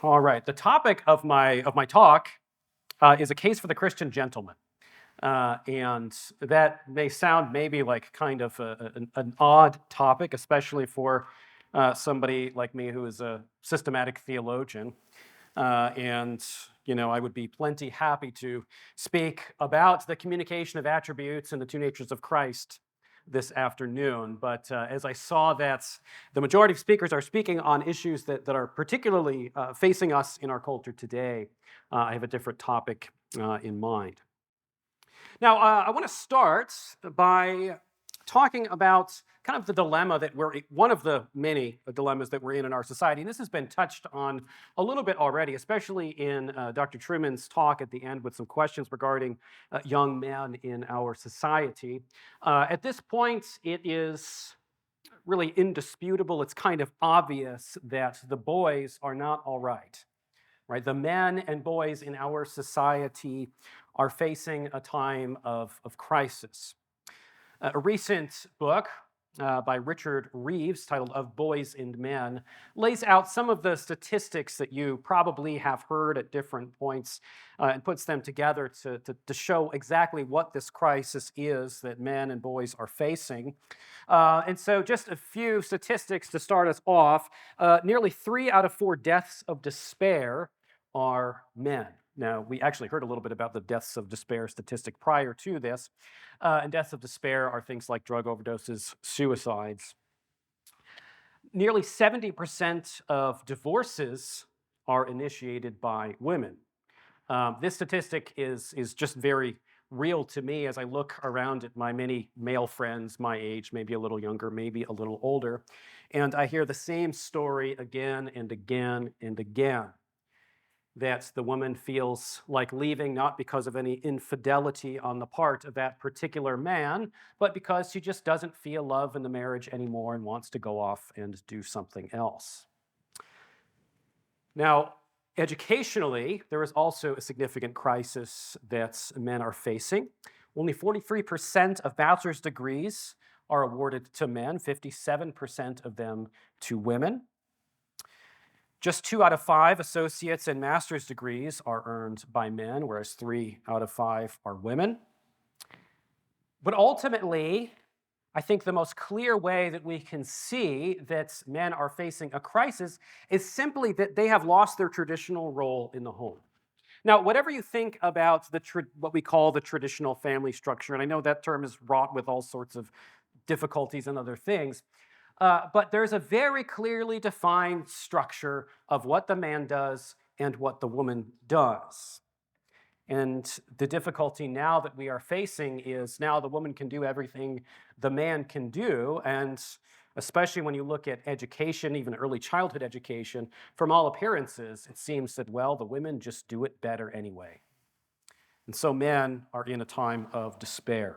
All right. The topic of my talk is a case for the Christian gentleman, and that may sound maybe like kind of an odd topic, especially for somebody like me who is a systematic theologian. And I would be plenty happy to speak about the communication of attributes and the two natures of Christ this afternoon. But as I saw that the majority of speakers are speaking on issues that are particularly facing us in our culture today, I have a different topic in mind. Now, I want to start by talking about kind of the dilemma that one of the many dilemmas that we're in our society. And this has been touched on a little bit already, especially in Dr. Truman's talk at the end with some questions regarding young men in our society. At this point, it is really indisputable. It's kind of obvious that the boys are not all right. Right? The men and boys in our society are facing a time of crisis. A recent book by Richard Reeves, titled Of Boys and Men, lays out some of the statistics that you probably have heard at different points and puts them together to show exactly what this crisis is that men and boys are facing. And so just a few statistics to start us off. Nearly 3 out of 4 deaths of despair are men. Now, we actually heard a little bit about the deaths of despair statistic prior to this. And deaths of despair are things like drug overdoses, suicides. Nearly 70% of divorces are initiated by women. This statistic is just very real to me as I look around at my many male friends my age, maybe a little younger, maybe a little older, and I hear the same story again and again and again. That the woman feels like leaving not because of any infidelity on the part of that particular man, but because she just doesn't feel love in the marriage anymore and wants to go off and do something else. Now, educationally, there is also a significant crisis that men are facing. Only 43% of bachelor's degrees are awarded to men, 57% of them to women. Just 2 out of 5 associate's and master's degrees are earned by men, whereas 3 out of 5 are women. But ultimately, I think the most clear way that we can see that men are facing a crisis is simply that they have lost their traditional role in the home. Now, whatever you think about what we call the traditional family structure, and I know that term is wrought with all sorts of difficulties and other things, but there's a very clearly defined structure of what the man does and what the woman does. And the difficulty now that we are facing is now the woman can do everything the man can do. And especially when you look at education, even early childhood education, from all appearances, it seems that, well, the women just do it better anyway. And so men are in a time of despair.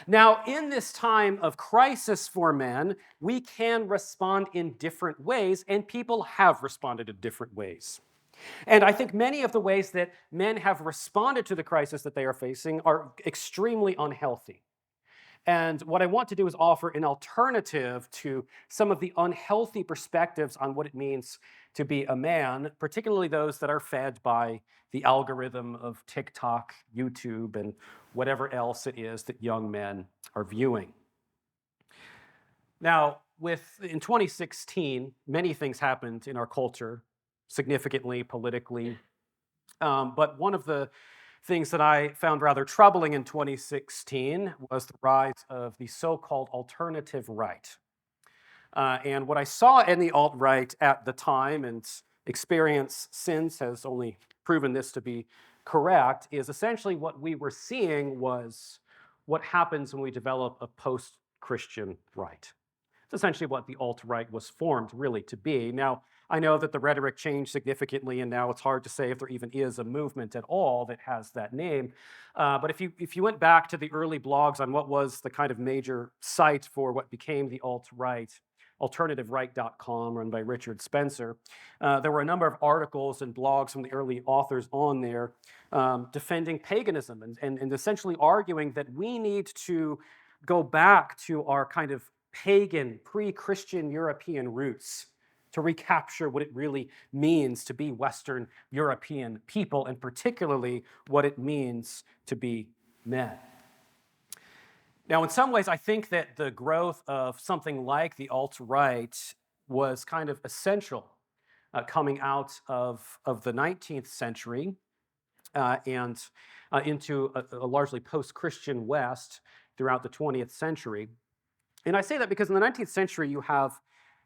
Now, in this time of crisis for men, we can respond in different ways, and people have responded in different ways. And I think many of the ways that men have responded to the crisis that they are facing are extremely unhealthy. And what I want to do is offer an alternative to some of the unhealthy perspectives on what it means to be a man, particularly those that are fed by the algorithm of TikTok, YouTube, and whatever else it is that young men are viewing. Now, in 2016, many things happened in our culture, significantly, politically. But one of the things that I found rather troubling in 2016 was the rise of the so-called alternative right. And what I saw in the alt-right at the time, and experience since has only proven this to be correct, is essentially what we were seeing was what happens when we develop a post-Christian right. It's essentially what the alt-right was formed really to be. Now, I know that the rhetoric changed significantly, and now it's hard to say if there even is a movement at all that has that name. But if you went back to the early blogs on what was the kind of major site for what became the alt-right, alternativeright.com, run by Richard Spencer, there were a number of articles and blogs from the early authors on there defending paganism and essentially arguing that we need to go back to our kind of pagan, pre-Christian European roots to recapture what it really means to be Western European people, and particularly what it means to be men. Now, in some ways, I think that the growth of something like the alt-right was kind of essential coming out of the 19th century and into a largely post-Christian West throughout the 20th century. And I say that because in the 19th century, you have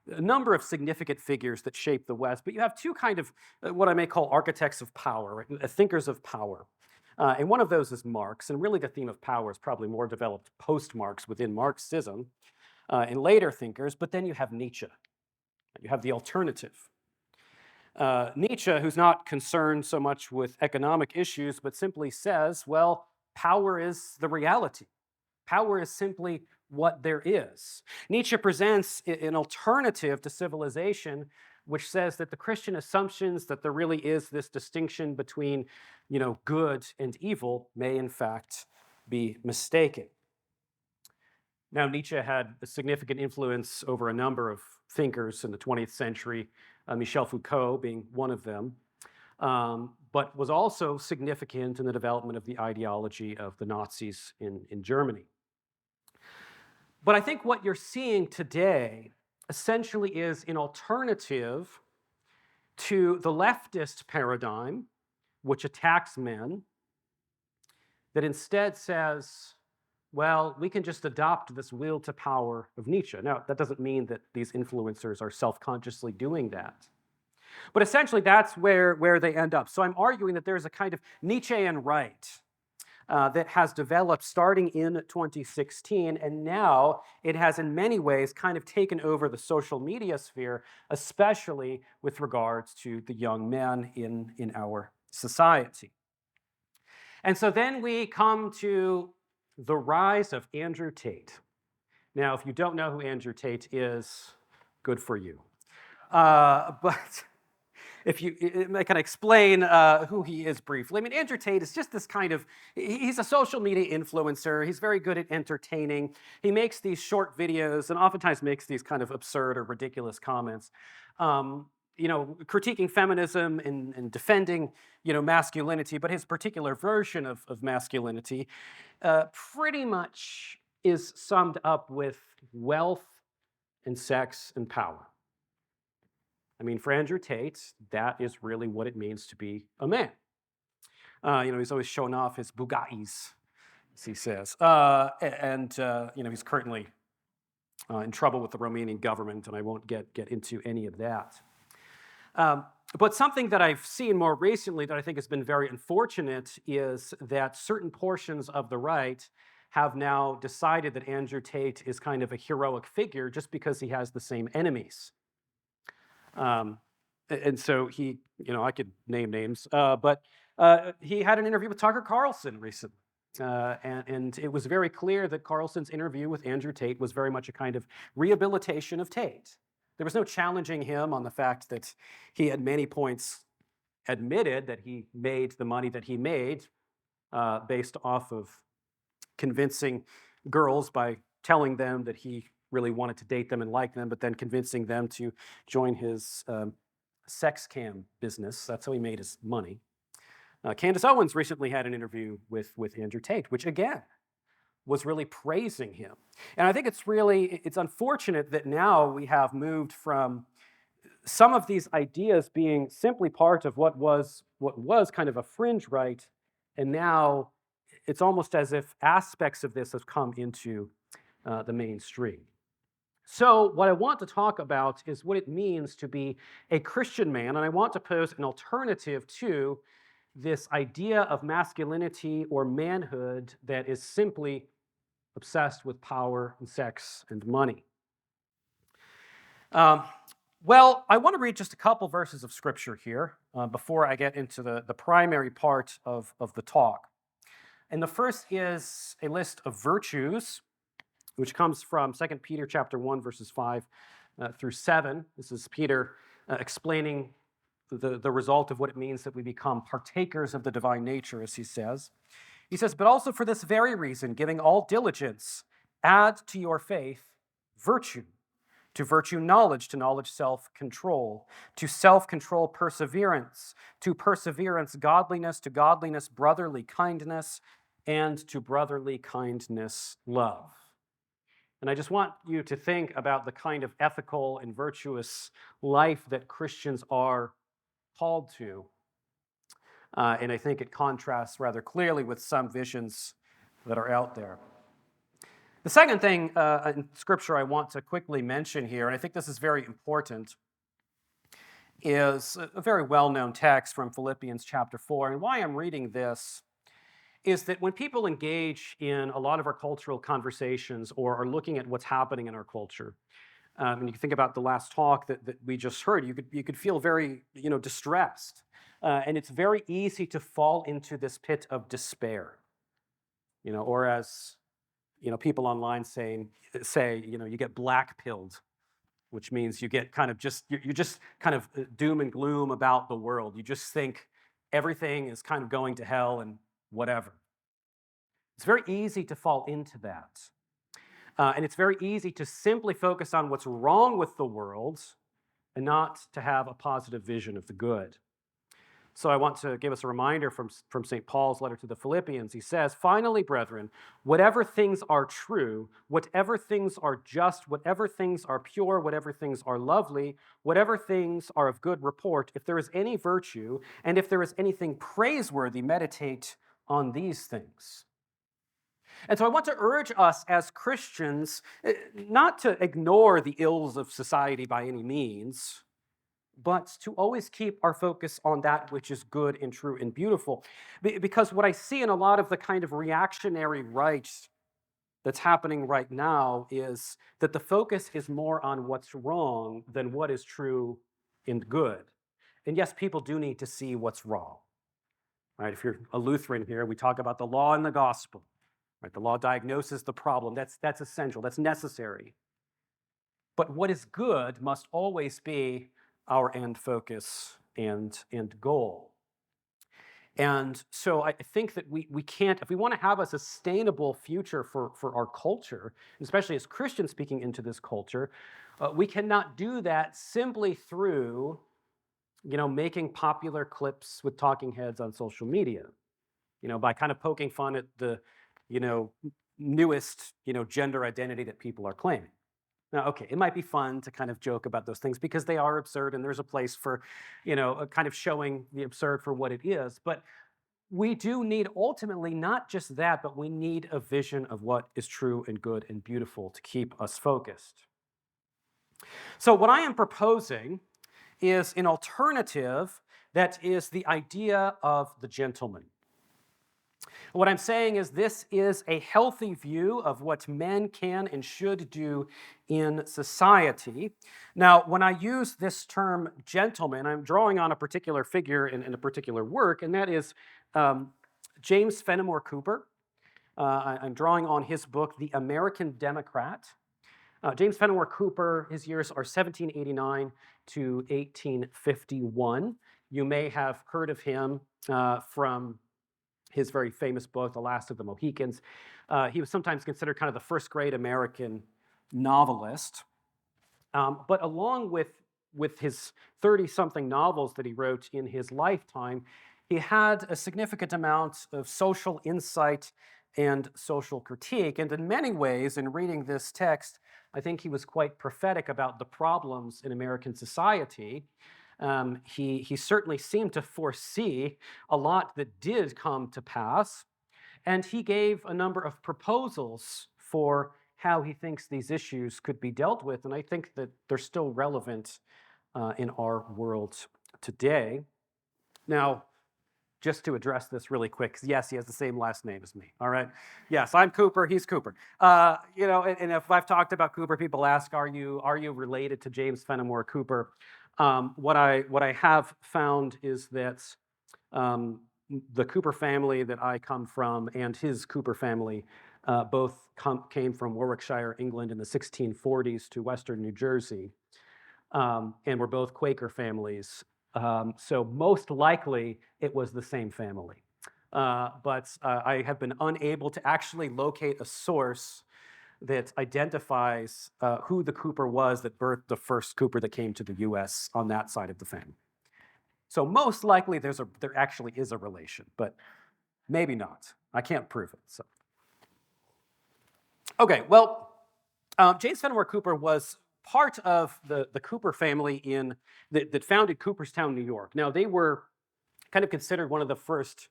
a number of significant figures that shape the West, but you have two kind of what I may call architects of power, right? Thinkers of power. And one of those is Marx, and really the theme of power is probably more developed post-Marx within Marxism and later thinkers, but then you have Nietzsche. You have the alternative. Nietzsche, who's not concerned so much with economic issues, but simply says, well, power is the reality. Power is simply what there is. Nietzsche presents an alternative to civilization which says that the Christian assumptions that there really is this distinction between, good and evil may in fact be mistaken. Now, Nietzsche had a significant influence over a number of thinkers in the 20th century, Michel Foucault being one of them, but was also significant in the development of the ideology of the Nazis in Germany. But I think what you're seeing today essentially is an alternative to the leftist paradigm, which attacks men, that instead says, well, we can just adopt this will to power of Nietzsche. Now, that doesn't mean that these influencers are self-consciously doing that. But essentially, that's where they end up. So I'm arguing that there's a kind of Nietzschean right that has developed starting in 2016, and now it has in many ways kind of taken over the social media sphere, especially with regards to the young men in our society. And so then we come to the rise of Andrew Tate. Now, if you don't know who Andrew Tate is, good for you. But I can explain who he is briefly. I mean, Andrew Tate is just this kind of, he's a social media influencer. He's very good at entertaining. He makes these short videos and oftentimes makes these kind of absurd or ridiculous comments, critiquing feminism and defending, masculinity. But his particular version of masculinity pretty much is summed up with wealth and sex and power. I mean, for Andrew Tate, that is really what it means to be a man. He's always showing off his Bugattis, as he says. He's currently in trouble with the Romanian government, and I won't get into any of that. But something that I've seen more recently that I think has been very unfortunate is that certain portions of the right have now decided that Andrew Tate is kind of a heroic figure just because he has the same enemies. And so he, I could name names, but he had an interview with Tucker Carlson recently. And it was very clear that Carlson's interview with Andrew Tate was very much a kind of rehabilitation of Tate. There was no challenging him on the fact that he at many points admitted that he made the money that he made based off of convincing girls by telling them that he really wanted to date them and like them, but then convincing them to join his sex cam business. That's how he made his money. Candace Owens recently had an interview with Andrew Tate, which again was really praising him. And I think it's unfortunate that now we have moved from some of these ideas being simply part of what was kind of a fringe right, and now it's almost as if aspects of this have come into the mainstream. So what I want to talk about is what it means to be a Christian man, and I want to pose an alternative to this idea of masculinity or manhood that is simply obsessed with power and sex and money. Well, I want to read just a couple verses of Scripture here before I get into the primary part of the talk. And the first is a list of virtues, which comes from 2 Peter chapter 1, verses 5 through 7. This is Peter explaining the result of what it means that we become partakers of the divine nature, as he says. He says, "But also for this very reason, giving all diligence, add to your faith virtue, to virtue knowledge, to knowledge self-control, to self-control perseverance, to perseverance godliness, to godliness brotherly kindness, and to brotherly kindness love. And I just want you to think about the kind of ethical and virtuous life that Christians are called to. And I think it contrasts rather clearly with some visions that are out there. The second thing in Scripture I want to quickly mention here, and I think this is very important, is a very well-known text from Philippians chapter 4. And why I'm reading this is that when people engage in a lot of our cultural conversations or are looking at what's happening in our culture, and you think about the last talk that we just heard, you could feel very distressed. And it's very easy to fall into this pit of despair, or as people online say, you get black-pilled, which means you get kind of you're just kind of doom and gloom about the world. You just think everything is kind of going to hell and whatever. It's very easy to fall into that. And it's very easy to simply focus on what's wrong with the world and not to have a positive vision of the good. So I want to give us a reminder from St. Paul's letter to the Philippians. He says, "Finally, brethren, whatever things are true, whatever things are just, whatever things are pure, whatever things are lovely, whatever things are of good report, if there is any virtue, and if there is anything praiseworthy, meditate on these things." And so I want to urge us as Christians not to ignore the ills of society by any means, but to always keep our focus on that which is good and true and beautiful. Because what I see in a lot of the kind of reactionary right that's happening right now is that the focus is more on what's wrong than what is true and good. And yes, people do need to see what's wrong. Right? If you're a Lutheran here, we talk about the law and the gospel. Right? The law diagnoses the problem. That's essential. That's necessary. But what is good must always be our end focus and goal. And so I think that we can't, if we want to have a sustainable future for our culture, especially as Christians speaking into this culture, we cannot do that simply through, making popular clips with talking heads on social media, by kind of poking fun at the, newest, gender identity that people are claiming. Now, okay, it might be fun to kind of joke about those things because they are absurd and there's a place for, kind of showing the absurd for what it is. But we do need ultimately not just that, but we need a vision of what is true and good and beautiful to keep us focused. So what I am proposing is an alternative that is the idea of the gentleman. What I'm saying is this is a healthy view of what men can and should do in society. Now, when I use this term gentleman, I'm drawing on a particular figure in a particular work, and that is James Fenimore Cooper. I'm drawing on his book, The American Democrat. James Fenimore Cooper, his years are 1789 to 1851. You may have heard of him from his very famous book, The Last of the Mohicans. He was sometimes considered kind of the first great American novelist. But along with his 30-something novels that he wrote in his lifetime, he had a significant amount of social insight and social critique. And in many ways, in reading this text, I think he was quite prophetic about the problems in American society. He certainly seemed to foresee a lot that did come to pass, and he gave a number of proposals for how he thinks these issues could be dealt with, and I think that they're still relevant in our world today. Now, just to address this really quick, 'cause yes, he has the same last name as me, all right? Yes, I'm Cooper, he's Cooper. And if I've talked about Cooper, people ask, are you related to James Fenimore Cooper? What I have found is that the Cooper family that I come from and his Cooper family both came from Warwickshire, England in the 1640s to Western New Jersey, and were both Quaker families. So most likely it was the same family. But I have been unable to actually locate a source that identifies who the Cooper was that birthed the first Cooper that came to the U.S. on that side of the family. So most likely there actually is a relation, but maybe not. I can't prove it. So. Okay, well, James Fenimore Cooper was part of the Cooper family that founded Cooperstown, New York. Now, they were kind of considered one of the first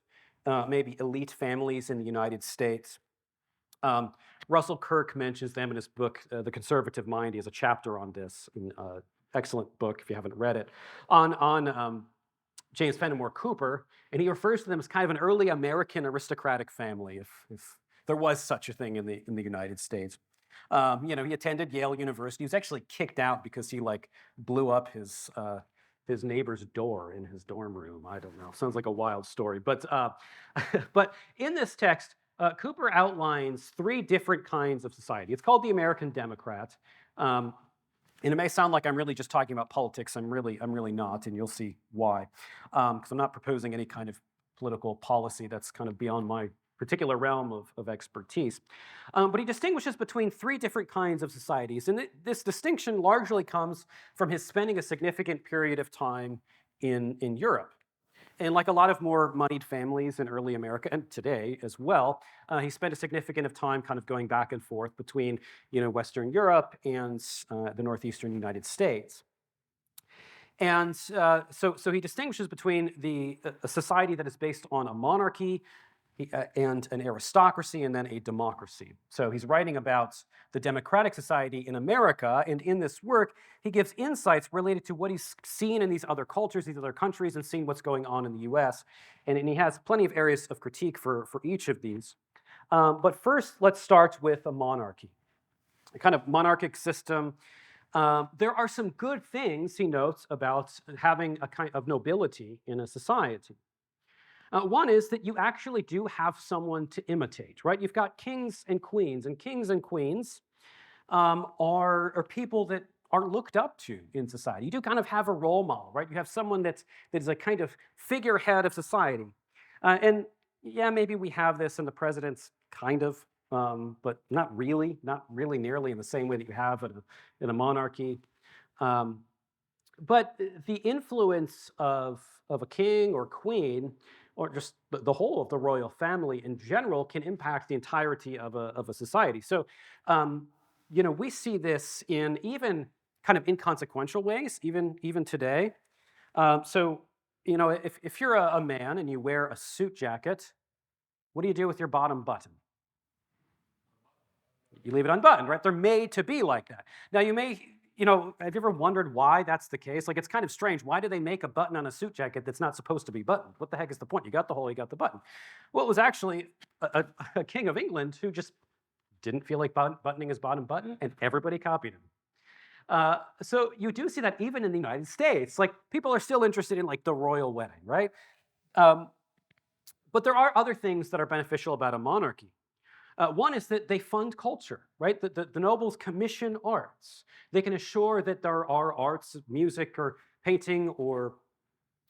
maybe elite families in the United States. Russell Kirk mentions them in his book, The Conservative Mind. He has a chapter on this, excellent book if you haven't read it, on James Fenimore Cooper, and he refers to them as kind of an early American aristocratic family, if there was such a thing in the United States. He attended Yale University. He was actually kicked out because he blew up his neighbor's door in his dorm room. I don't know. Sounds like a wild story. But but in this text, Cooper outlines three different kinds of society. It's called the American Democrat. And it may sound like I'm really just talking about politics. I'm really not, and you'll see why. Because I'm not proposing any kind of political policy that's kind of beyond my particular realm of expertise. But he distinguishes between three different kinds of societies. And this distinction largely comes from his spending a significant period of time in Europe. And like a lot of more moneyed families in early America, and today as well, he spent a significant of time kind of going back and forth between, Western Europe and the northeastern United States. And so he distinguishes between a society that is based on a monarchy and an aristocracy and then a democracy. So he's writing about the democratic society in America, and in this work, he gives insights related to what he's seen in these other cultures, these other countries, and seeing what's going on in the US. And he has plenty of areas of critique for each of these. But first, let's start with a monarchy, a kind of monarchic system. There are some good things, he notes, about having a kind of nobility in a society. One is that you actually do have someone to imitate, right? You've got kings and queens are people that are looked up to in society. You do kind of have a role model, right? You have someone that is a kind of figurehead of society. And yeah, maybe we have this in the presidents, kind of, but not really nearly in the same way that you have in a monarchy. But the influence of a king or queen, or just the whole of the royal family in general, can impact the entirety of a society. So, we see this in even kind of inconsequential ways, even today. So, if you're a man and you wear a suit jacket, what do you do with your bottom button? You leave it unbuttoned, right? They're made to be like that. Now, have you ever wondered why that's the case? It's kind of strange. Why do they make a button on a suit jacket that's not supposed to be buttoned? What the heck is the point? You got the hole, you got the button. Well, it was actually a king of England who just didn't feel like buttoning his bottom button, and everybody copied him. So you do see that even in the United States. People are still interested in the royal wedding, right? But there are other things that are beneficial about a monarchy. One is that they fund culture, right? The nobles commission arts. They can assure that there are arts, music, or painting, or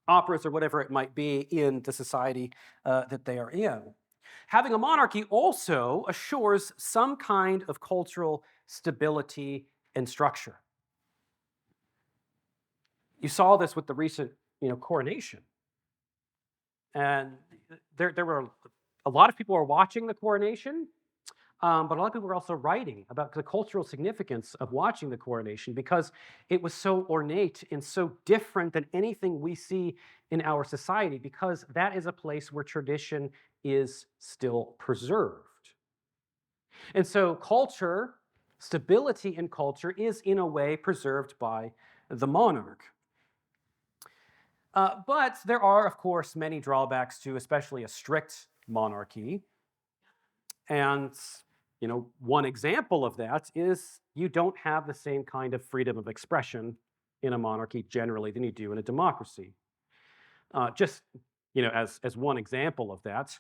operas, or whatever it might be in the society that they are in. Having a monarchy also assures some kind of cultural stability and structure. You saw this with the recent, coronation. And there were a lot of people were watching the coronation, but a lot of people were also writing about the cultural significance of watching the coronation because it was so ornate and so different than anything we see in our society, because that is a place where tradition is still preserved. And so culture, stability in culture, is in a way preserved by the monarch. But there are, of course, many drawbacks to especially a strict monarchy. And one example of that is you don't have the same kind of freedom of expression in a monarchy generally than you do in a democracy. Just as one example of that,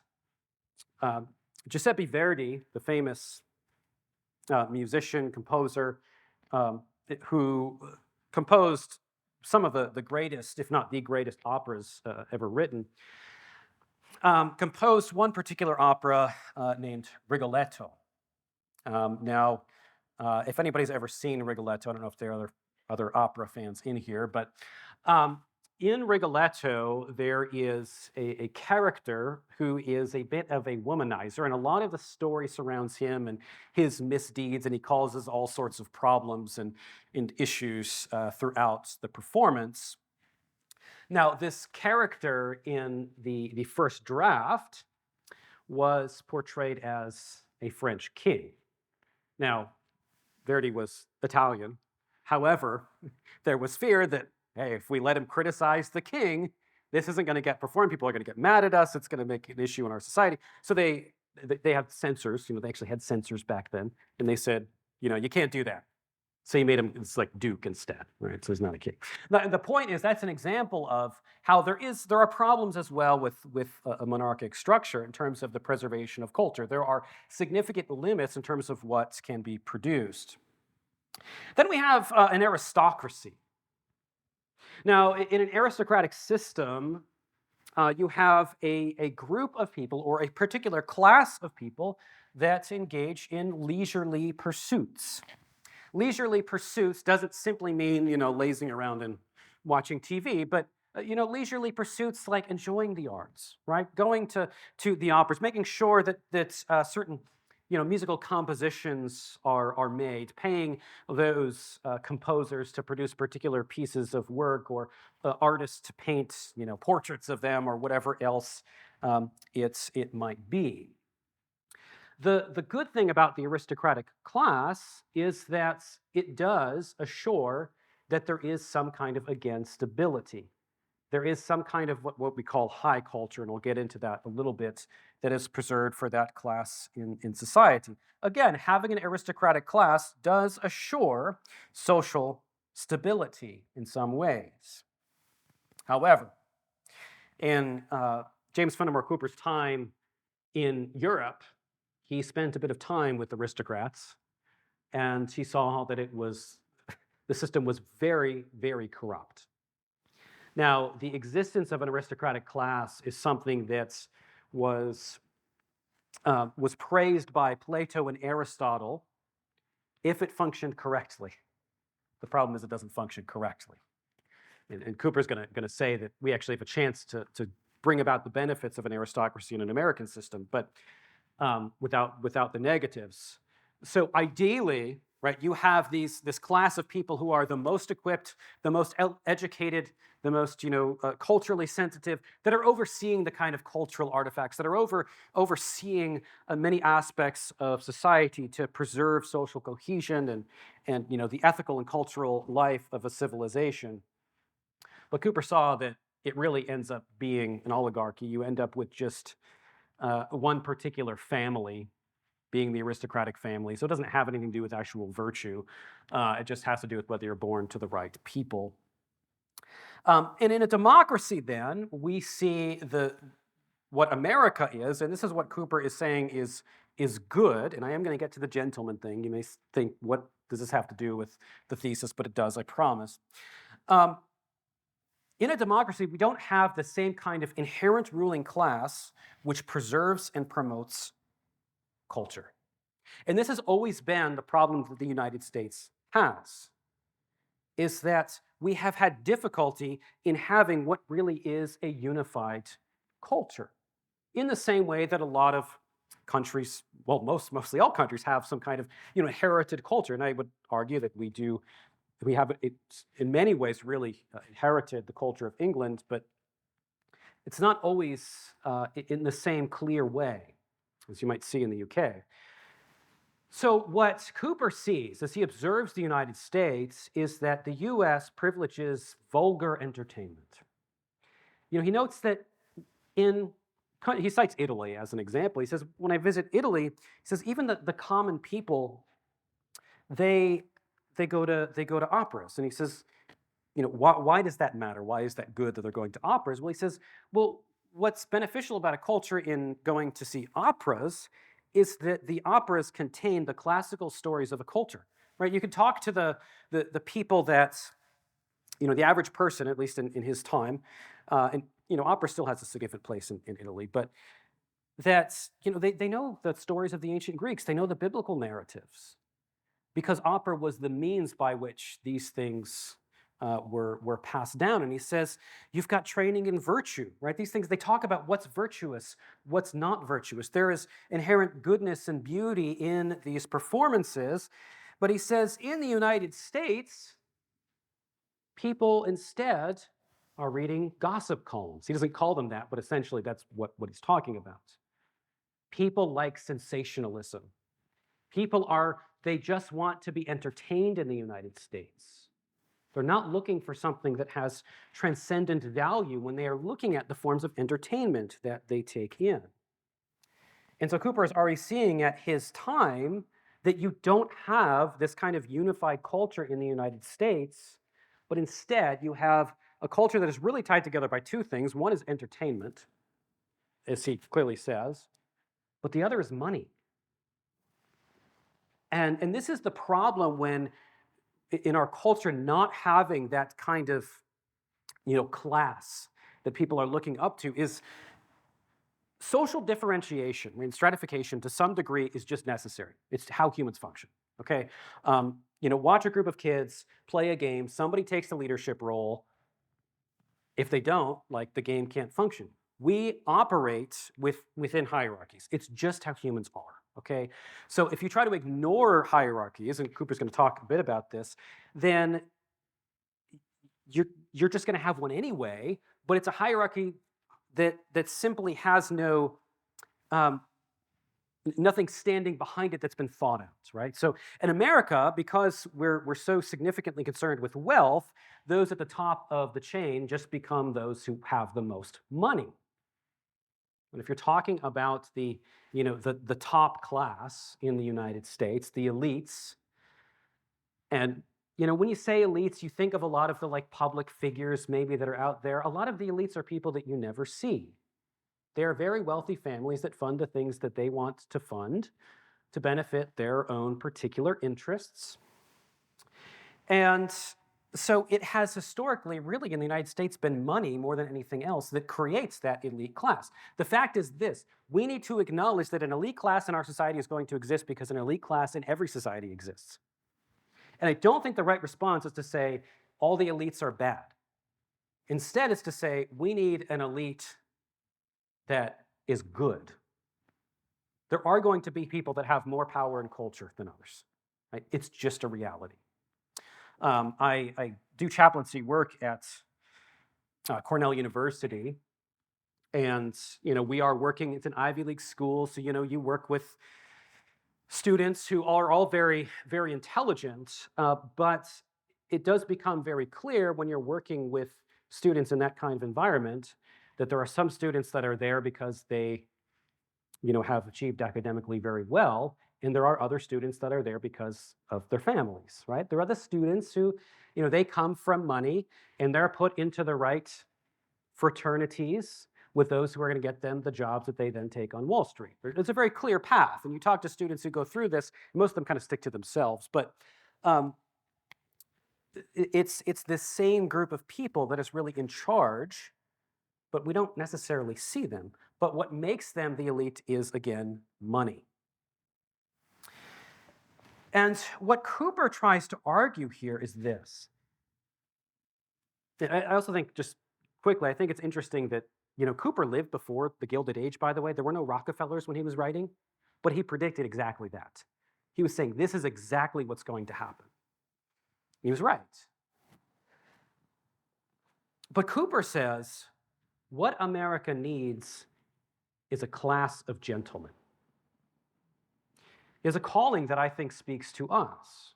Giuseppe Verdi, the famous musician, composer, who composed some of the greatest, if not the greatest, operas ever written, composed one particular opera named Rigoletto. Now, If anybody's ever seen Rigoletto, I don't know if there are other opera fans in here, but um, in Rigoletto, there is a character who is a bit of a womanizer, and a lot of the story surrounds him and his misdeeds, and he causes all sorts of problems and issues throughout the performance. Now, this character in the first draft was portrayed as a French king. Now, Verdi was Italian. However, there was fear that, hey, if we let him criticize the king, this isn't going to get performed. People are going to get mad at us. It's going to make an issue in our society. So they have censors. They actually had censors back then, and they said, you can't do that. So he made him, it's like Duke instead, right? So he's not a king. Now, the point is that's an example of how there are problems as well with a monarchic structure in terms of the preservation of culture. There are significant limits in terms of what can be produced. Then we have an aristocracy. Now, in an aristocratic system, you have a group of people or a particular class of people that engage in leisurely pursuits. Leisurely pursuits doesn't simply mean, lazing around and watching TV, but, leisurely pursuits like enjoying the arts, right? Going to the operas, making sure that certain, musical compositions are made, paying those composers to produce particular pieces of work or artists to paint, portraits of them or whatever else it might be. The good thing about the aristocratic class is that it does assure that there is some kind of, again, stability. There is some kind of what we call high culture, and we'll get into that a little bit, that is preserved for that class in society. Again, having an aristocratic class does assure social stability in some ways. However, in James Fenimore Cooper's time in Europe, he spent a bit of time with aristocrats, and he saw that the system was very, very corrupt. Now, the existence of an aristocratic class is something that was praised by Plato and Aristotle if it functioned correctly. The problem is it doesn't function correctly. And Cooper's going to say that we actually have a chance to bring about the benefits of an aristocracy in an American system, but without the negatives. So ideally, right, you have this class of people who are the most equipped, the most educated, the most culturally sensitive, that are overseeing the kind of cultural artifacts, that are overseeing many aspects of society to preserve social cohesion and the ethical and cultural life of a civilization. But Cooper saw that it really ends up being an oligarchy. You end up with just one particular family being the aristocratic family. So it doesn't have anything to do with actual virtue. It just has to do with whether you're born to the right people. And in a democracy, then, we see what America is, and this is what Cooper is saying is good, and I am going to get to the gentleman thing. You may think, what does this have to do with the thesis? But it does, I promise. In a democracy, we don't have the same kind of inherent ruling class which preserves and promotes culture. And this has always been the problem that the United States has, is that we have had difficulty in having what really is a unified culture. In the same way that a lot of countries, well, mostly all countries have some kind of inherited culture. And I would argue that we have it in many ways really inherited the culture of England, but it's not always in the same clear way as you might see in the UK. So what Cooper sees as he observes the United States is that the US privileges vulgar entertainment. He notes that he cites Italy as an example. He says, when I visit Italy, he says, even the common people, they go to operas. And he says, why does that matter? Why is that good that they're going to operas? Well, he says, well, what's beneficial about a culture in going to see operas is that the operas contain the classical stories of a culture, right? You can talk to the people that, the average person, at least in his time, and opera still has a significant place in Italy, but that's, they know the stories of the ancient Greeks. They know the biblical narratives because opera was the means by which these things were passed down. And he says, you've got training in virtue, right? These things, they talk about what's virtuous, what's not virtuous. There is inherent goodness and beauty in these performances. But he says, in the United States, people instead are reading gossip columns. He doesn't call them that, but essentially that's what he's talking about. People like sensationalism. They just want to be entertained in the United States. They're not looking for something that has transcendent value when they are looking at the forms of entertainment that they take in. And so Cooper is already seeing at his time that you don't have this kind of unified culture in the United States, but instead you have a culture that is really tied together by two things. One is entertainment, as he clearly says, but the other is money. And this is the problem when, in our culture, not having that kind of class that people are looking up to, is social differentiation, stratification to some degree is just necessary. It's how humans function, okay? Watch a group of kids play a game, somebody takes the leadership role. If they don't, the game can't function. We operate within hierarchies. It's just how humans are, okay? So if you try to ignore hierarchies, and Cooper's going to talk a bit about this, then you're just going to have one anyway, but it's a hierarchy that simply has nothing standing behind it that's been thought out, right? So in America, because we're so significantly concerned with wealth, those at the top of the chain just become those who have the most money. And if you're talking about the top class in the United States, the elites, and when you say elites, you think of a lot of the public figures maybe that are out there. A lot of the elites are people that you never see. They are very wealthy families that fund the things that they want to fund to benefit their own particular interests. And so it has historically, really in the United States, been money more than anything else that creates that elite class. The fact is this: we need to acknowledge that an elite class in our society is going to exist because an elite class in every society exists. And I don't think the right response is to say all the elites are bad. Instead, it's to say we need an elite that is good. There are going to be people that have more power and culture than others, right? It's just a reality. I do chaplaincy work at Cornell University, and we are working. It's an Ivy League school, so you work with students who are all very, very intelligent, but it does become very clear when you're working with students in that kind of environment that there are some students that are there because they have achieved academically very well, and there are other students that are there because of their families, right? There are the students who, they come from money, and they're put into the right fraternities with those who are going to get them the jobs that they then take on Wall Street. It's a very clear path, and you talk to students who go through this, most of them kind of stick to themselves, but it's this same group of people that is really in charge, but we don't necessarily see them. But what makes them the elite is, again, money. And what Cooper tries to argue here is this. I also think, just quickly, I think it's interesting that Cooper lived before the Gilded Age, by the way. There were no Rockefellers when he was writing, but he predicted exactly that. He was saying, this is exactly what's going to happen. He was right. But Cooper says, what America needs is a class of gentlemen. Is a calling that I think speaks to us.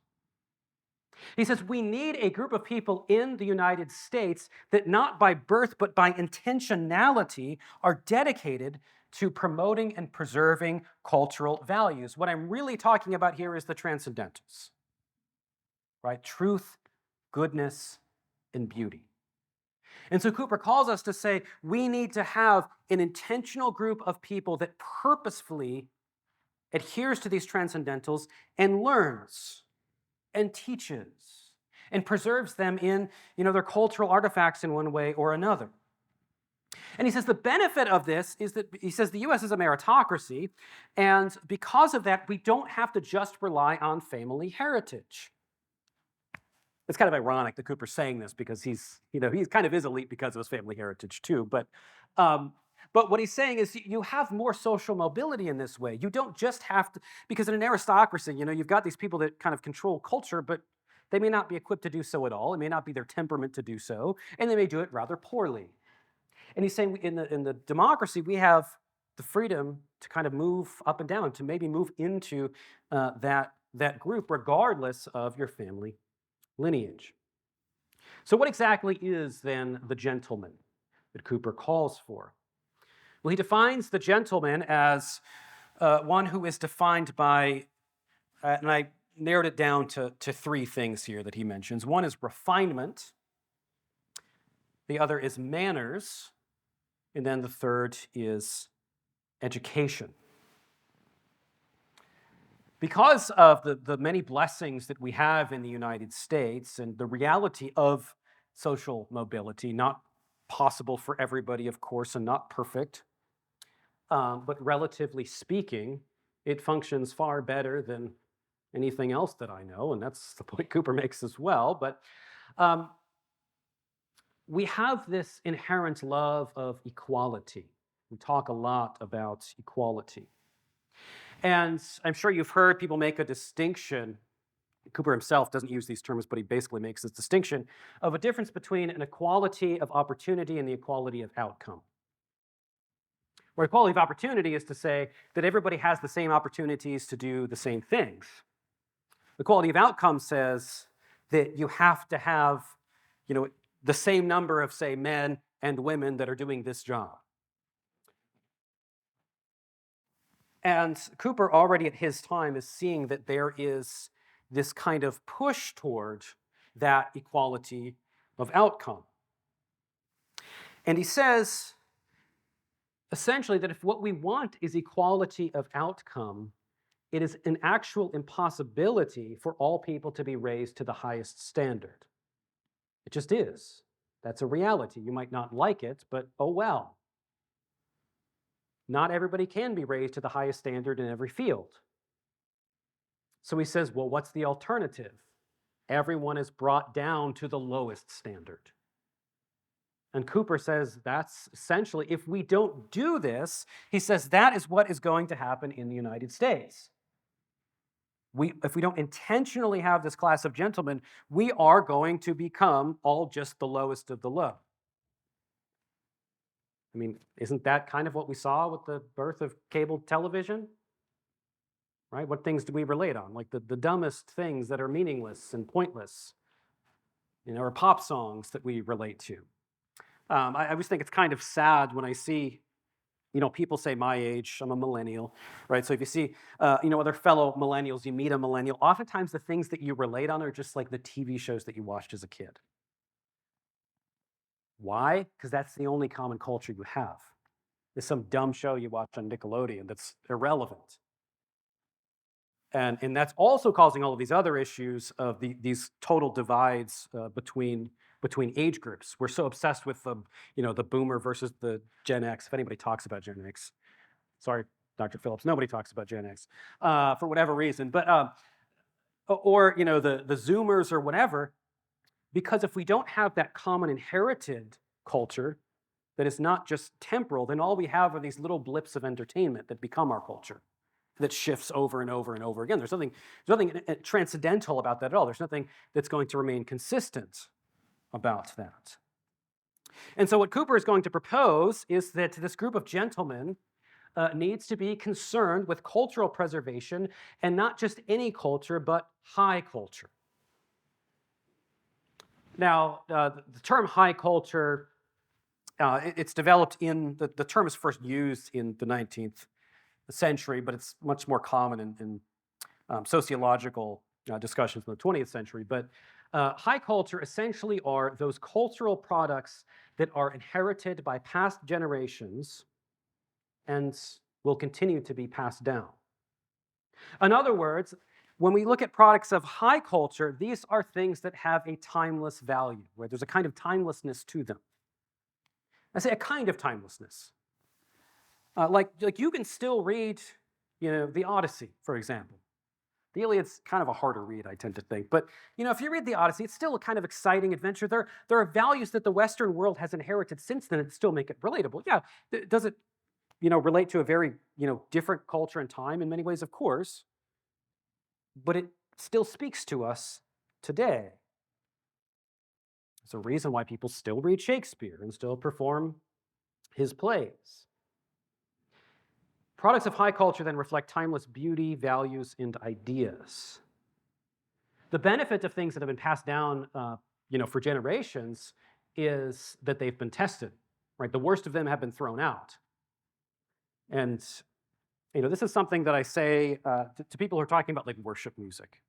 He says we need a group of people in the United States that not by birth but by intentionality are dedicated to promoting and preserving cultural values. What I'm really talking about here is the transcendentals, right? Truth, goodness, and beauty. And so Cooper calls us to say we need to have an intentional group of people that purposefully adheres to these transcendentals and learns and teaches and preserves them in their cultural artifacts in one way or another. And he says the benefit of this is that he says the U.S. is a meritocracy, and because of that, we don't have to just rely on family heritage. It's kind of ironic that Cooper's saying this because he's kind of is elite because of his family heritage too. But what he's saying is you have more social mobility in this way. You don't just have to, because in an aristocracy, you've got these people that kind of control culture, but they may not be equipped to do so at all. It may not be their temperament to do so, and they may do it rather poorly. And he's saying in the democracy, we have the freedom to kind of move up and down, to maybe move into that group, regardless of your family lineage. So what exactly is then the gentleman that Cooper calls for? Well, he defines the gentleman as one who is defined by, and I narrowed it down to three things here that he mentions. One is refinement, the other is manners, and then the third is education. Because of the many blessings that we have in the United States and the reality of social mobility, not possible for everybody, of course, and not perfect, but relatively speaking, it functions far better than anything else that I know, and that's the point Cooper makes as well. But we have this inherent love of equality. We talk a lot about equality. And I'm sure you've heard people make a distinction. Cooper himself doesn't use these terms, but he basically makes this distinction of a difference between an equality of opportunity and the equality of outcome. Where equality of opportunity is to say that everybody has the same opportunities to do the same things. Equality of outcome says that you have to have, the same number of, say, men and women that are doing this job. And Cooper already at his time is seeing that there is this kind of push toward that equality of outcome. And he says, essentially, that if what we want is equality of outcome, it is an actual impossibility for all people to be raised to the highest standard. It just is. That's a reality. You might not like it, but oh well. Not everybody can be raised to the highest standard in every field. So he says, well, what's the alternative? Everyone is brought down to the lowest standard. And Cooper says that's essentially, if we don't do this, he says that is what is going to happen in the United States. If we don't intentionally have this class of gentlemen, we are going to become all just the lowest of the low. I mean, isn't that kind of what we saw with the birth of cable television? Right? What things do we relate on? Like the dumbest things that are meaningless and pointless, or pop songs that we relate to. I always think it's kind of sad when I see, people say my age, I'm a millennial, right? So if you see, other fellow millennials, you meet a millennial, oftentimes the things that you relate on are just like the TV shows that you watched as a kid. Why? Because that's the only common culture you have. There's some dumb show you watch on Nickelodeon that's irrelevant. And that's also causing all of these other issues of these total divides between age groups. We're so obsessed with the boomer versus the Gen X. If anybody talks about Gen X, sorry, Dr. Phillips, nobody talks about Gen X for whatever reason. But or the Zoomers or whatever, because if we don't have that common inherited culture that is not just temporal, then all we have are these little blips of entertainment that become our culture, that shifts over and over and over again. There's nothing transcendental about that at all. There's nothing that's going to remain consistent about that. And so what Cooper is going to propose is that this group of gentlemen needs to be concerned with cultural preservation, and not just any culture, but high culture. Now, the term high culture, it's developed the term is first used in the 19th century, but it's much more common in sociological discussions in the 20th century. But high culture essentially are those cultural products that are inherited by past generations and will continue to be passed down. In other words, when we look at products of high culture, these are things that have a timeless value, where there's a kind of timelessness to them. I say a kind of timelessness. Like you can still read, the Odyssey, for example. The Iliad's kind of a harder read, I tend to think. But, if you read the Odyssey, it's still a kind of exciting adventure. There are values that the Western world has inherited since then that still make it relatable. Yeah, does it, relate to a very, different culture and time in many ways? Of course. But it still speaks to us today. There's a reason why people still read Shakespeare and still perform his plays. Products of high culture then reflect timeless beauty, values, and ideas. The benefit of things that have been passed down, for generations is that they've been tested, right? The worst of them have been thrown out. And, this is something that I say to people who are talking about like worship music.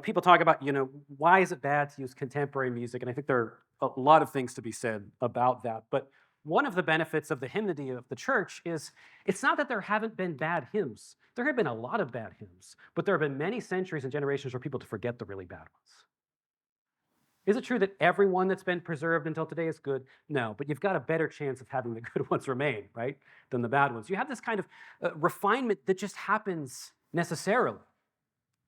People talk about, why is it bad to use contemporary music? And I think there are a lot of things to be said about that. But one of the benefits of the hymnody of the church is it's not that there haven't been bad hymns. There have been a lot of bad hymns, but there have been many centuries and generations for people to forget the really bad ones. Is it true that everyone that's been preserved until today is good? No, but you've got a better chance of having the good ones remain, right, than the bad ones. You have this kind of refinement that just happens necessarily.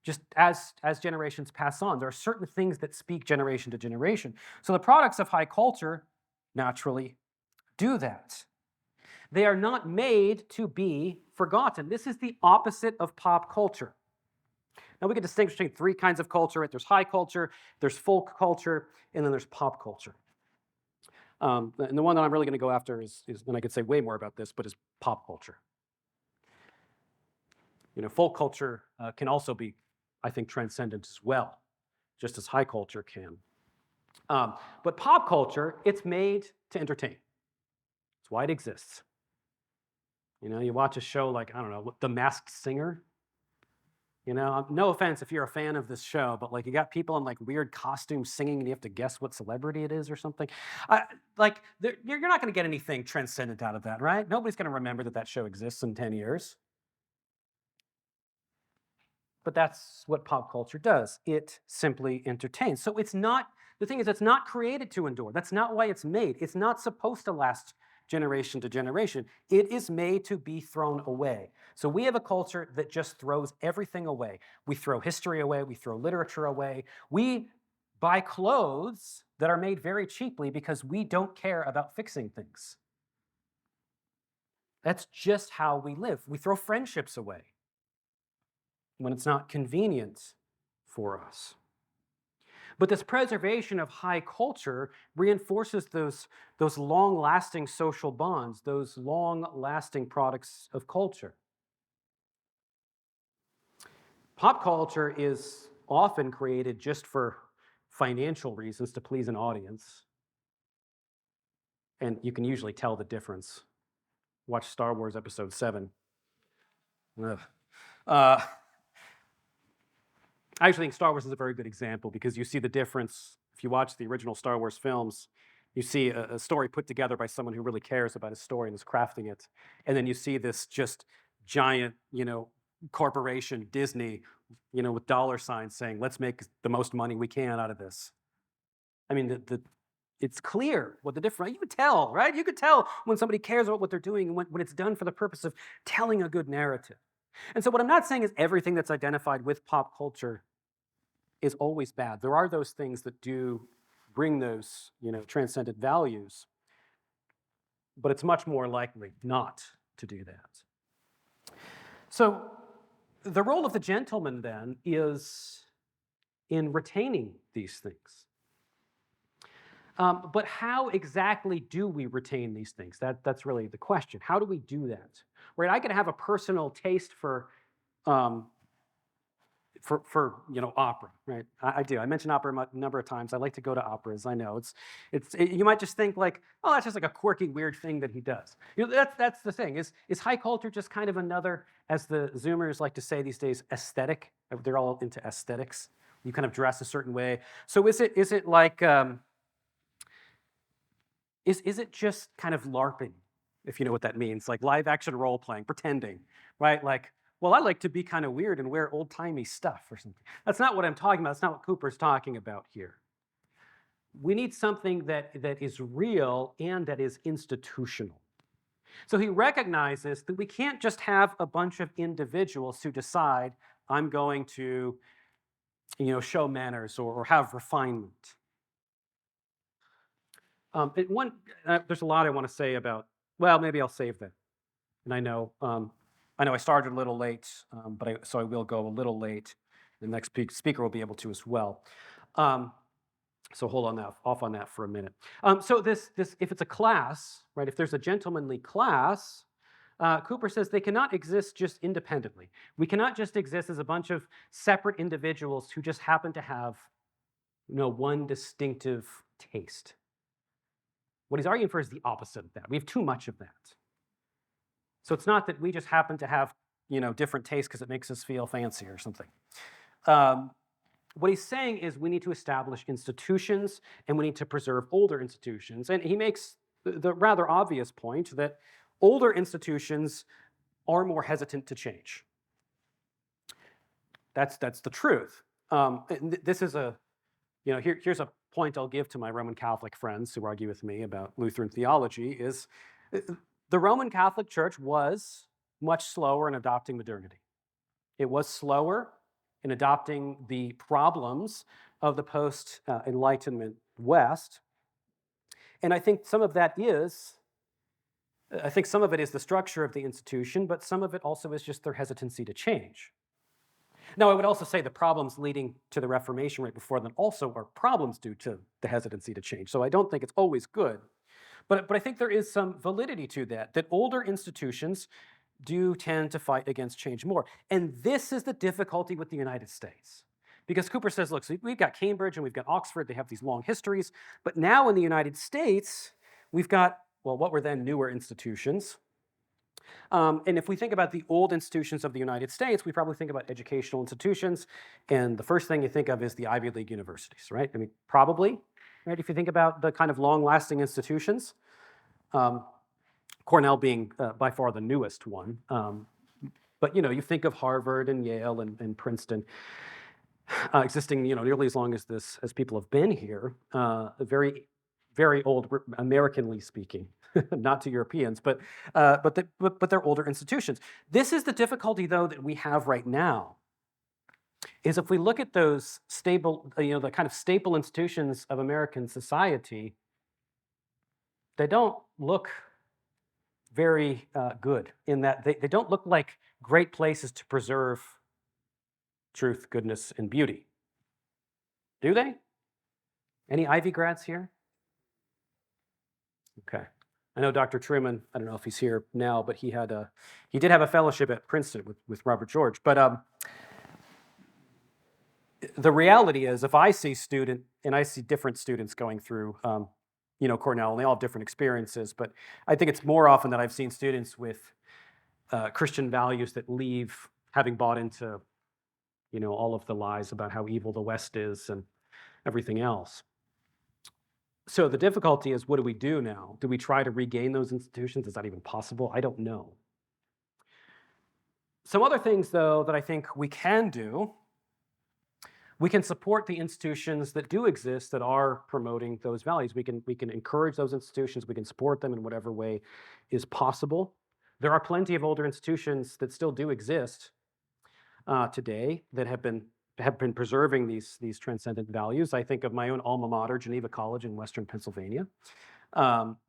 Just as generations pass on, there are certain things that speak generation to generation. So the products of high culture naturally do that. They are not made to be forgotten. This is the opposite of pop culture. Now we can distinguish between three kinds of culture, right? There's high culture, there's folk culture, and then there's pop culture. And the one that I'm really going to go after is, and I could say way more about this, but is pop culture. Folk culture can also be, I think, transcendent as well, just as high culture can. But pop culture, it's made to entertain. It's why it exists. You watch a show like, I don't know, The Masked Singer. No offense if you're a fan of this show, but like you got people in like weird costumes singing and you have to guess what celebrity it is or something. You're not going to get anything transcendent out of that, right? Nobody's going to remember that show exists in 10 years. But that's what pop culture does. It simply entertains. So the thing is, it's not created to endure. That's not why it's made. It's not supposed to last generation to generation. It is made to be thrown away. So we have a culture that just throws everything away. We throw history away. We throw literature away. We buy clothes that are made very cheaply because we don't care about fixing things. That's just how we live. We throw friendships away when it's not convenient for us. But this preservation of high culture reinforces those long-lasting social bonds, those long-lasting products of culture. Pop culture is often created just for financial reasons to please an audience. And you can usually tell the difference. Watch Star Wars Episode 7. I actually think Star Wars is a very good example because you see the difference. If you watch the original Star Wars films, you see a story put together by someone who really cares about a story and is crafting it. And then you see this just giant, corporation, Disney, with dollar signs saying, let's make the most money we can out of this. I mean, it's clear what the difference, you could tell, right? You could tell when somebody cares about what they're doing and when it's done for the purpose of telling a good narrative. And so what I'm not saying is everything that's identified with pop culture is always bad. There are those things that do bring those, transcendent values, but it's much more likely not to do that. So the role of the gentleman then is in retaining these things. But how exactly do we retain these things? That's really the question. How do we do that? Right? I can have a personal taste for opera, right? I do. I mentioned opera a number of times. I like to go to operas. I know you might just think like, oh, that's just like a quirky, weird thing that he does. That's the thing. Is high culture just kind of another, as the Zoomers like to say these days, aesthetic? They're all into aesthetics. You kind of dress a certain way. So is it like is it just kind of LARPing, if you know what that means, like live action role playing, pretending, right? Like, well, I like to be kind of weird and wear old-timey stuff or something. That's not what I'm talking about. That's not what Cooper's talking about here. we need something that is real and that is institutional. So he recognizes that we can't just have a bunch of individuals who decide, I'm going to, show manners or have refinement. There's a lot I want to say about. Well, maybe I'll save that. And I started a little late, so I will go a little late. The next speaker will be able to as well. So hold on off on that for a minute. So this, if it's a class, right? If there's a gentlemanly class, Cooper says they cannot exist just independently. We cannot just exist as a bunch of separate individuals who just happen to have, one distinctive taste. What he's arguing for is the opposite of that. We have too much of that. So it's not that we just happen to have, different tastes because it makes us feel fancy or something. What he's saying is we need to establish institutions and we need to preserve older institutions. And he makes the rather obvious point that older institutions are more hesitant to change. That's the truth. This is here's a point I'll give to my Roman Catholic friends who argue with me about Lutheran theology is the Roman Catholic Church was much slower in adopting modernity. It was slower in adopting the problems of the post-Enlightenment West. And I think some of it is the structure of the institution, but some of it also is just their hesitancy to change. Now, I would also say the problems leading to the Reformation right before them also are problems due to the hesitancy to change. So I don't think it's always good. But I think there is some validity to that older institutions do tend to fight against change more. And this is the difficulty with the United States. Because Cooper says, look, so we've got Cambridge and we've got Oxford, they have these long histories, but now in the United States, we've got, what were then newer institutions. And if we think about the old institutions of the United States, we probably think about educational institutions, and the first thing you think of is the Ivy League universities, right? I mean, probably, right? If you think about the kind of long-lasting institutions, Cornell being by far the newest one. But you think of Harvard and Yale and Princeton existing nearly as long as people have been here. Very, very old, Americanly speaking, not to Europeans, but they're older institutions. This is the difficulty, though, that we have right now. Is if we look at those stable, the kind of staple institutions of American society, they don't look very good in that they don't look like great places to preserve truth, goodness, and beauty. Do they? Any Ivy grads here? Okay. I know Dr. Truman, I don't know if he's here now, but he did have a fellowship at Princeton with Robert George. But the reality is, if I see different students going through Cornell, and they all have different experiences, but I think it's more often that I've seen students with Christian values that leave having bought into, all of the lies about how evil the West is and everything else. So the difficulty is, what do we do now? Do we try to regain those institutions? Is that even possible? I don't know. Some other things, though, that I think we can do. We can support the institutions that do exist that are promoting those values. We can encourage those institutions. We can support them in whatever way is possible. There are plenty of older institutions that still do exist today that have been preserving these transcendent values. I think of my own alma mater, Geneva College in Western Pennsylvania.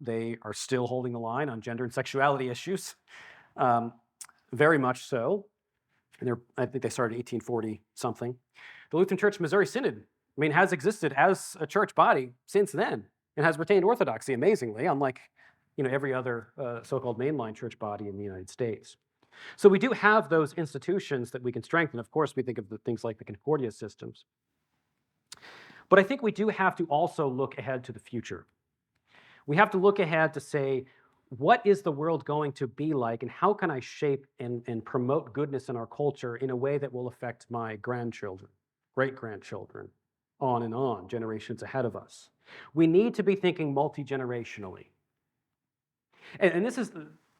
They are still holding the line on gender and sexuality issues, very much so. And I think they started in 1840 something. The Lutheran Church Missouri Synod, has existed as a church body since then and has retained orthodoxy amazingly, unlike every other so-called mainline church body in the United States. So we do have those institutions that we can strengthen. Of course, we think of the things like the Concordia systems. But I think we do have to also look ahead to the future. We have to look ahead to say, what is the world going to be like, and how can I shape and promote goodness in our culture in a way that will affect my grandchildren, great-grandchildren, on, generations ahead of us? We need to be thinking multi-generationally. And this is,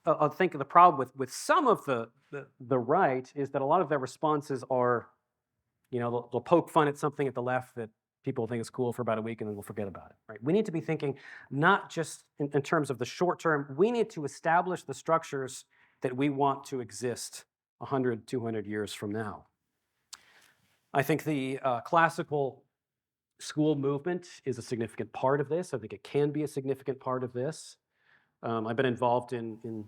I think, the problem with some of the right is that a lot of their responses are, they'll poke fun at something at the left that People will think it's cool for about a week and then we'll forget about it, right? We need to be thinking not just in terms of the short term, we need to establish the structures that we want to exist 100, 200 years from now. I think the classical school movement is a significant part of this. I think it can be a significant part of this. I've been involved in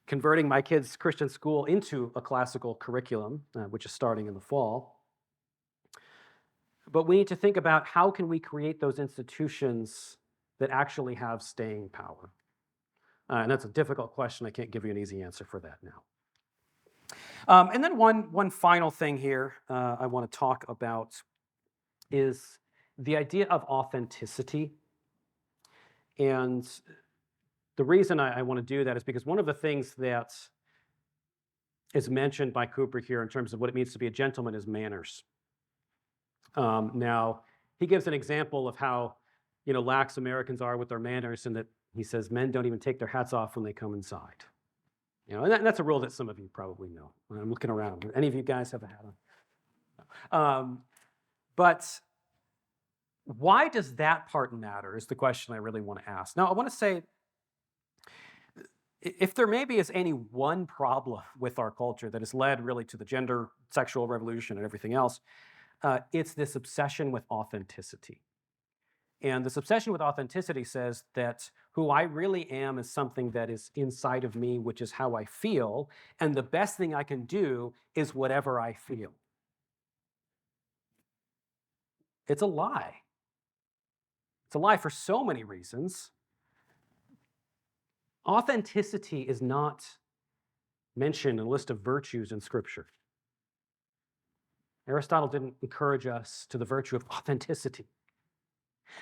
converting my kids' Christian school into a classical curriculum, which is starting in the fall. But we need to think about how can we create those institutions that actually have staying power. And that's a difficult question. I can't give you an easy answer for that now. And then one final thing here I want to talk about is the idea of authenticity. And the reason I want to do that is because one of the things that is mentioned by Cooper here in terms of what it means to be a gentleman is manners. Now, he gives an example of how lax Americans are with their manners, and that he says men don't even take their hats off when they come inside. And that's a rule that some of you probably know. I'm looking around. Any of you guys have a hat on? But why does that part matter is the question I really want to ask. Now, I want to say, if there maybe is any one problem with our culture that has led really to the gender, sexual revolution and everything else, it's this obsession with authenticity. And this obsession with authenticity says that who I really am is something that is inside of me, which is how I feel, and the best thing I can do is whatever I feel. It's a lie. It's a lie for so many reasons. Authenticity is not mentioned in a list of virtues in Scripture. Aristotle didn't encourage us to the virtue of authenticity,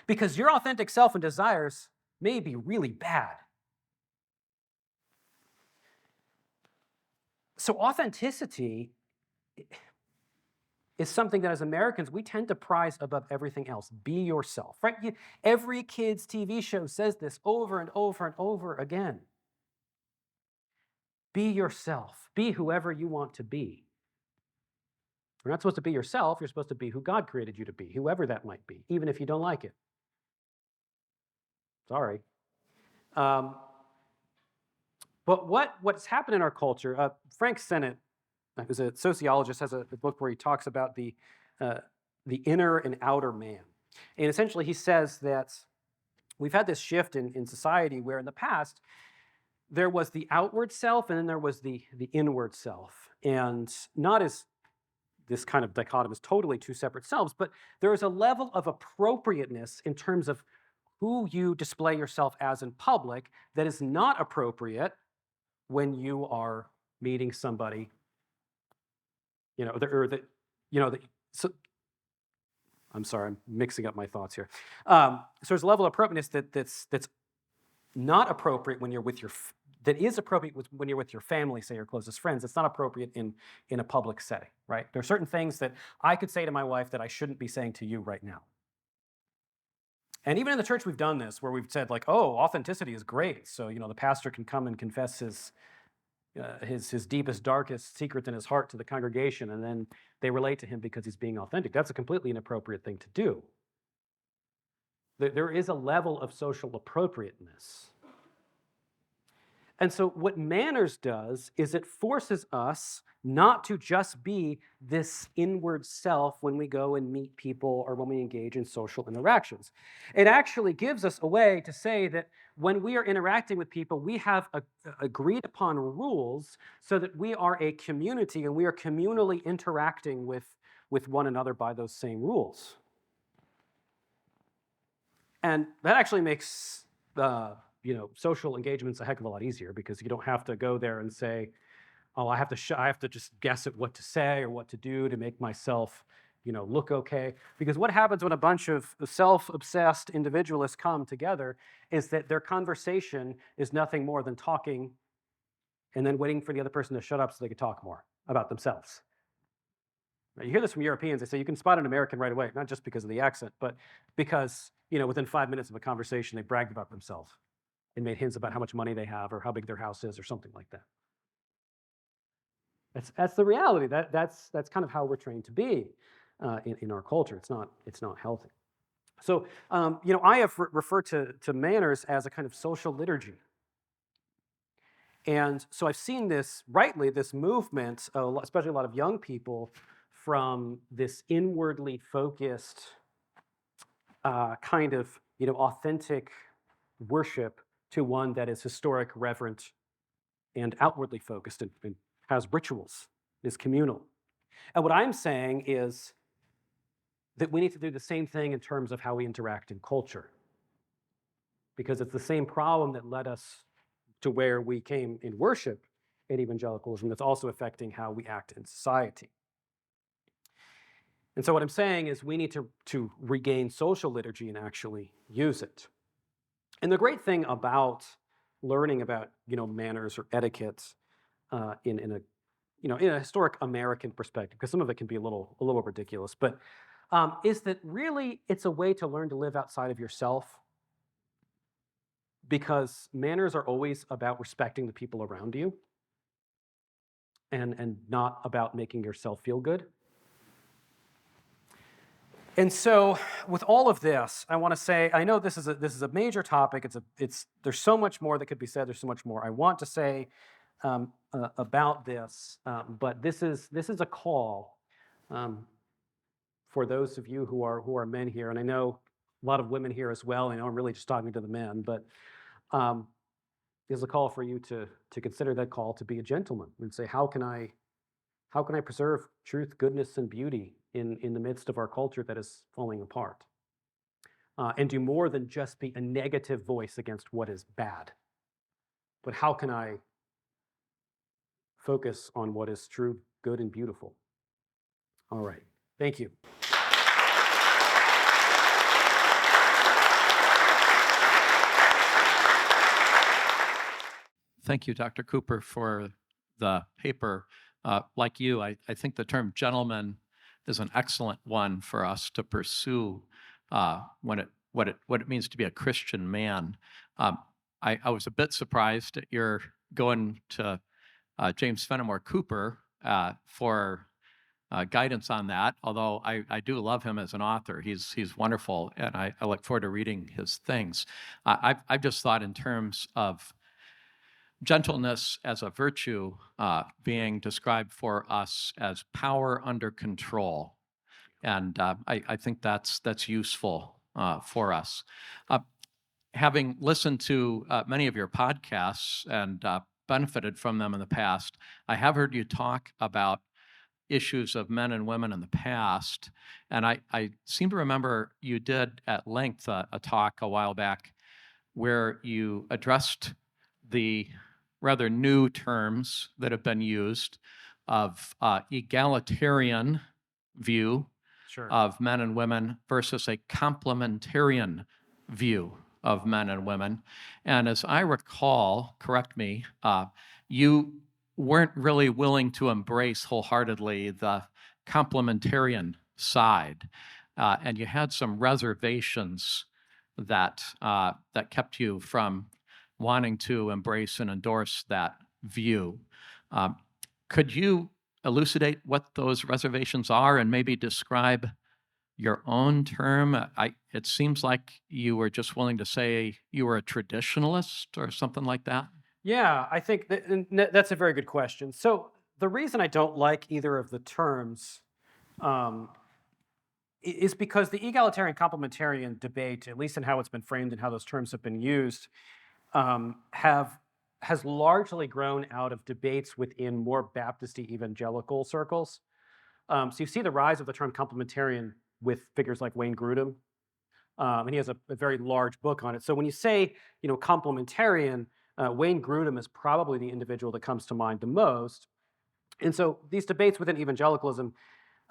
because your authentic self and desires may be really bad. So authenticity is something that as Americans, we tend to prize above everything else. Be yourself, right? Every kid's TV show says this over and over and over again. Be yourself. Be whoever you want to be. You're not supposed to be yourself. You're supposed to be who God created you to be, whoever that might be, even if you don't like it. Sorry. But what's happened in our culture, Frank Sennett, who's a sociologist, has a book where he talks about the inner and outer man. And essentially he says that we've had this shift in society where in the past there was the outward self and then there was the inward self. And not as this kind of dichotomous, totally two separate selves, but there is a level of appropriateness in terms of who you display yourself as in public that is not appropriate when you are meeting somebody, so I'm sorry, I'm mixing up my thoughts here. So there's a level of appropriateness that's not appropriate when you're with that is appropriate when you're with your family, say your closest friends. It's not appropriate in a public setting, right? There are certain things that I could say to my wife that I shouldn't be saying to you right now. And even in the church, we've done this where we've said, like, oh, authenticity is great. So, the pastor can come and confess his deepest, darkest secrets in his heart to the congregation, and then they relate to him because he's being authentic. That's a completely inappropriate thing to do. There is a level of social appropriateness. And so what manners does is it forces us not to just be this inward self when we go and meet people or when we engage in social interactions. It actually gives us a way to say that when we are interacting with people, we have agreed upon rules so that we are a community and we are communally interacting with one another by those same rules. And that actually makes social engagement's a heck of a lot easier because you don't have to go there and say, oh, I have to just guess at what to say or what to do to make myself, look okay. Because what happens when a bunch of self-obsessed individualists come together is that their conversation is nothing more than talking and then waiting for the other person to shut up so they can talk more about themselves. Now, you hear this from Europeans. They say you can spot an American right away, not just because of the accent, but because, within 5 minutes of a conversation, they bragged about themselves and made hints about how much money they have or how big their house is or something like that. That's the reality. That's kind of how we're trained to be in our culture. It's not healthy. So, I have referred to manners as a kind of social liturgy. And so I've seen this, rightly, this movement, especially a lot of young people, from this inwardly focused kind of, authentic worship to one that is historic, reverent, and outwardly focused and has rituals, is communal. And what I'm saying is that we need to do the same thing in terms of how we interact in culture, because it's the same problem that led us to where we came in worship in evangelicalism that's also affecting how we act in society. And so what I'm saying is we need to regain social liturgy and actually use it. And the great thing about learning about manners or etiquette in a in a historic American perspective, because some of it can be a little ridiculous, but is that really it's a way to learn to live outside of yourself, because manners are always about respecting the people around you and not about making yourself feel good. And so, with all of this, I want to say, I know this is a major topic. There's so much more that could be said. There's so much more I want to say about this, but this is a call for those of you who are men here, and I know a lot of women here as well. I know I'm really just talking to the men, but there's a call for you to consider that call to be a gentleman and say, how can I preserve truth, goodness, and beauty in the midst of our culture that is falling apart? And do more than just be a negative voice against what is bad. But how can I focus on what is true, good, and beautiful? All right. Thank you. Thank you, Dr. Cooper, for the paper. Like you, I think the term gentleman is an excellent one for us to pursue what it means to be a Christian man. I was a bit surprised that you're going to James Fenimore Cooper for guidance on that, although I do love him as an author. He's wonderful, and I look forward to reading his things. I've just thought in terms of gentleness as a virtue being described for us as power under control. And I think that's useful for us. Having listened to many of your podcasts and benefited from them in the past, I have heard you talk about issues of men and women in the past. And I seem to remember you did at length a talk a while back where you addressed the rather new terms that have been used of egalitarian view Sure. of men and women versus a complementarian view of men and women. And as I recall, correct me, you weren't really willing to embrace wholeheartedly the complementarian side, and you had some reservations that kept you from wanting to embrace and endorse that view. Could you elucidate what those reservations are and maybe describe your own term? It seems like you were just willing to say you were a traditionalist or something like that. Yeah, I think that's a very good question. So the reason I don't like either of the terms is because the egalitarian complementarian debate, at least in how it's been framed and how those terms have been used, has largely grown out of debates within more Baptisty evangelical circles. So you see the rise of the term complementarian with figures like Wayne Grudem, and he has a very large book on it. So when you say, complementarian, Wayne Grudem is probably the individual that comes to mind the most. And so these debates within evangelicalism,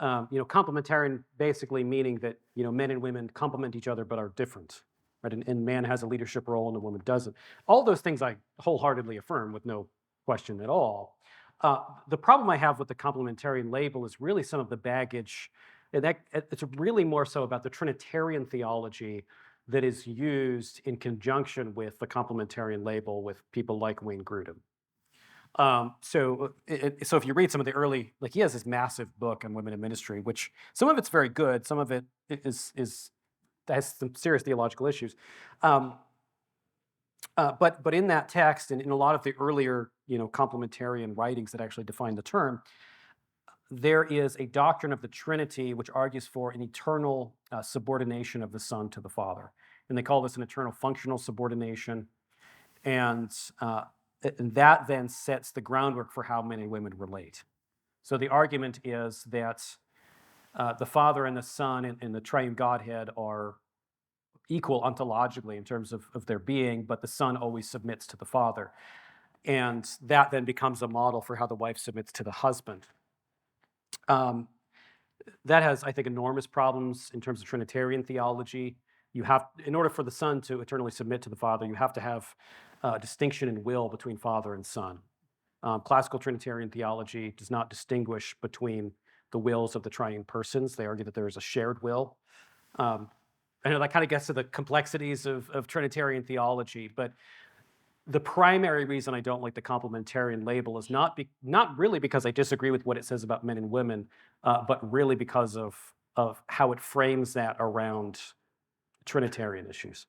complementarian basically meaning that men and women complement each other but are different, right? And man has a leadership role and a woman doesn't. All those things I wholeheartedly affirm with no question at all. The problem I have with the complementarian label is really some of the baggage, and it's really more so about the Trinitarian theology that is used in conjunction with the complementarian label with people like Wayne Grudem. So if you read some of the early, like he has this massive book on women in ministry, which some of it's very good, some of it is has some serious theological issues. Um, but in that text and in a lot of the earlier, complementarian writings that actually define the term, there is a doctrine of the Trinity which argues for an eternal subordination of the Son to the Father, and they call this an eternal functional subordination. And that then sets the groundwork for how men and women relate. So the argument is that the Father and the Son and the triune Godhead are equal ontologically in terms of their being, but the Son always submits to the Father. And that then becomes a model for how the wife submits to the husband. Um, that has, I think, enormous problems in terms of Trinitarian theology. In order for the Son to eternally submit to the Father, you have to have a distinction in will between Father and Son. Classical Trinitarian theology does not distinguish between the wills of the triune persons. They argue that there is a shared will. I know that kind of gets to the complexities of Trinitarian theology, but the primary reason I don't like the complementarian label is not really because I disagree with what it says about men and women, but really because of how it frames that around Trinitarian issues.